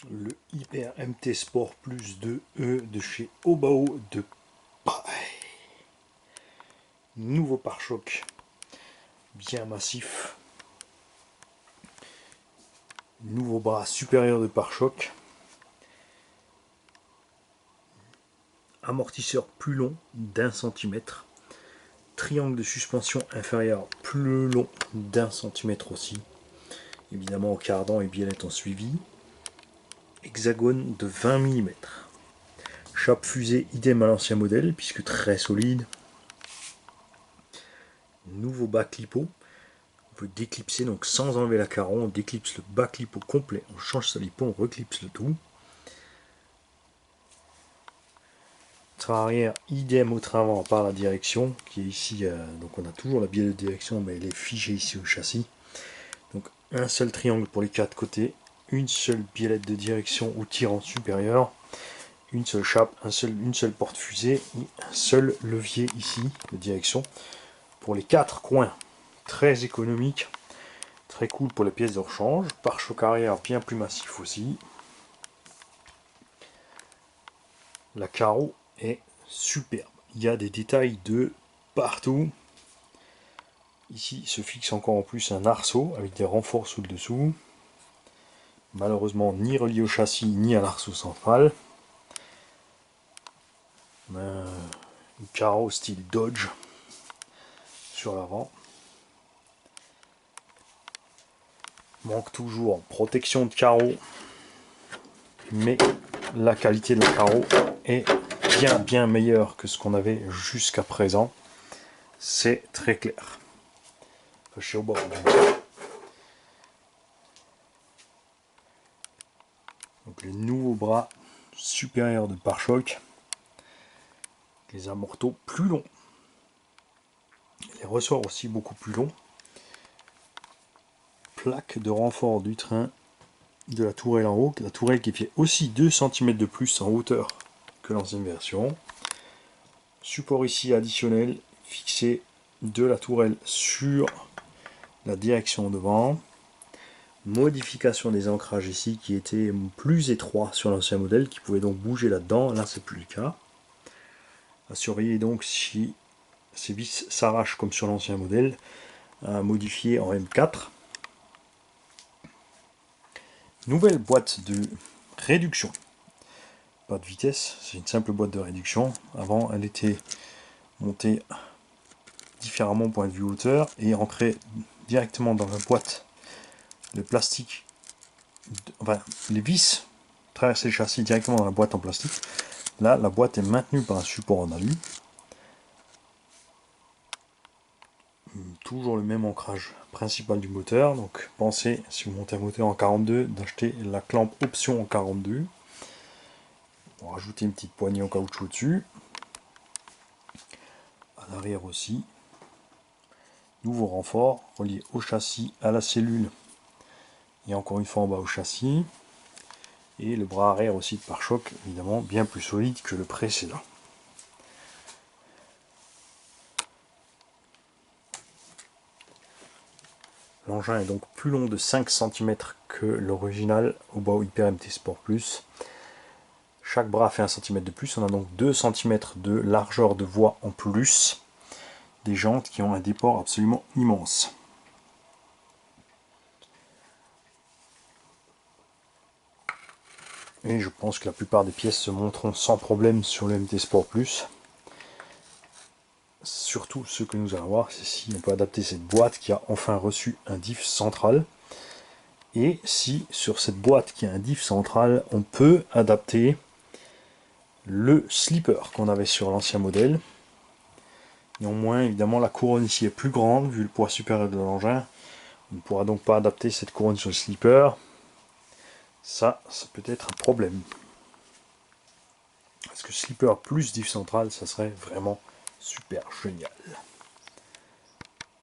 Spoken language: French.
le Hyper MT Sport Plus 2E de chez Obao de Paille. Nouveau pare-choc bien massif. Nouveau bras supérieur de pare-choc. Amortisseur plus long d'1 cm. Triangle de suspension inférieur plus long d'1 cm aussi. Évidemment au cardan et biellette en suivi. Hexagone de 20 mm. Chape fusée idem à l'ancien modèle puisque très solide. Nouveau bas clipo. On peut déclipser donc sans enlever la carron. On déclipse le bas clipo complet. On change sa lipo, on reclipse le tout. Train arrière idem au train avant par la direction qui est ici. Donc on a toujours la biellette de direction mais elle est figée ici au châssis. Donc un seul triangle pour les 4 côtés. Une seule biellette de direction ou tirant supérieur. Une seule chape, une seule porte fusée et un seul levier ici de direction pour les 4 coins. Très économique, très cool pour les pièces de rechange. Pare-choc arrière bien plus massif aussi. La carreau est superbe. Il y a des détails de partout. Ici se fixe encore en plus un arceau avec des renforts sous le dessous. Malheureusement ni relié au châssis ni à l'arceau central. Un carreau style Dodge sur l'avant. Manque toujours protection de carreau, mais la qualité de la carreau est bien meilleure que ce qu'on avait jusqu'à présent. C'est très clair. Enfin, chez Obao. Donc les nouveaux bras supérieurs de pare-choc, les amortos plus longs, les ressorts aussi beaucoup plus longs, plaque de renfort du train de la tourelle en haut, la tourelle qui fait aussi 2 cm de plus en hauteur que l'ancienne version. Support ici additionnel fixé de la tourelle sur la direction devant. Modification des ancrages ici qui étaient plus étroits sur l'ancien modèle, qui pouvaient donc bouger là-dedans. Là c'est plus le cas. À surveiller donc si ces vis s'arrachent comme sur l'ancien modèle. À modifier en M4. Nouvelle boîte de réduction. Pas de vitesse, c'est une simple boîte de réduction. Avant elle était montée différemment au point de vue hauteur et ancrée directement dans la boîte. Le plastique, enfin les vis traversaient le châssis directement dans la boîte en plastique. Là la boîte est maintenue par un support en alu. Toujours le même ancrage principal du moteur. Donc pensez, si vous montez un moteur en 42, d'acheter la clampe option en 42. On va rajouter une petite poignée en caoutchouc au-dessus. À l'arrière aussi. Nouveau renfort relié au châssis, à la cellule et encore une fois en bas au châssis. Et le bras arrière aussi de pare-choc, évidemment bien plus solide que le précédent. L'engin est donc plus long de 5 cm que l'original Obao Hyper MT Sport Plus. Chaque bras fait 1 cm de plus, on a donc 2 cm de largeur de voie en plus. Des jantes qui ont un déport absolument immense. Et je pense que la plupart des pièces se monteront sans problème sur le MT Sport Plus. Surtout ce que nous allons voir, c'est si on peut adapter cette boîte qui a enfin reçu un diff central. Et si sur cette boîte qui a un diff central, on peut adapter le slipper qu'on avait sur l'ancien modèle. Néanmoins, évidemment, la couronne ici est plus grande, vu le poids supérieur de l'engin. On ne pourra donc pas adapter cette couronne sur le slipper. Ça peut être un problème. Parce que slipper plus diff central, ça serait vraiment super génial.